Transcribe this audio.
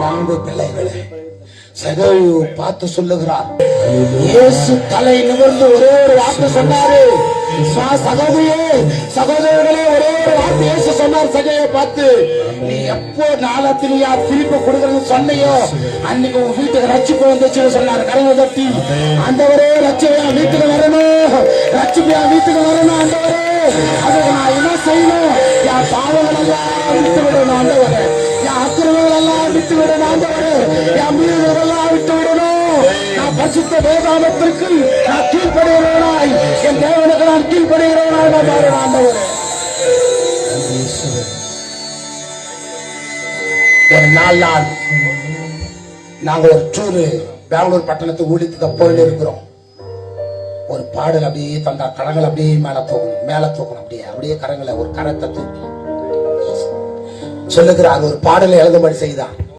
அன்பு பிள்ளைகளே, சகேயு பார்த்து சொல்லுகிறார், இயேசு தலை நிமிர்ந்து ஒரே ஒரு வார்த்தை சொன்னாரு. சகோதரர்களே, ஒரே ஒரு வார்த்தை இயேசு சொன்னார் சகேயை பார்த்து, நீ எப்போ நாளத்தில் யார் திருப்பி கொடுக்கறது சொன்னையோ அன்னைக்கு உன் வீட்டுக்கு ரட்சிப்பு வந்துச்சுன்னு சொன்னார். கரங்க தட்டி, ஆண்டவரே ரட்சிப்பா வீட்டுக்கு வரணும், ரட்சிப்பா வீட்டுக்கு வரணும் ஆண்டவரே. அதுக்கு நான் என்ன செய்யணும்? என் பாவங்கள் எல்லாம் விட்டு விடணும் ஆண்டவரே, என் அக்கிரமங்கள் எல்லாம் விட்டு விடணும் ஆண்டவரே, என் மீறுகள் எல்லாம் விட்டு விடணும். நான் பரிசுத்த வேதாகமத்திற்கு நான் கீழ்ப்படுகிறவனாய், என் தேவனுக்கு நான் கீழ்ப்படுகிறவனாய் நான் மாறணும் ஆண்டவரே. ஒரு நாள் நாங்க ஒரு டூரு பெங்களூர் பட்டணத்தை ஊழித்து போயிட்டு இருக்கிறோம். ஒரு பாடல் அப்படியே தந்தா, கரங்களை அப்படியே மேல தூக்கணும், அப்படியே கரங்களை ஒரு கரத்தை தூக்கி சொல்லுகிறார். ஒரு பாடலை எழுதும்படி செய்தான்.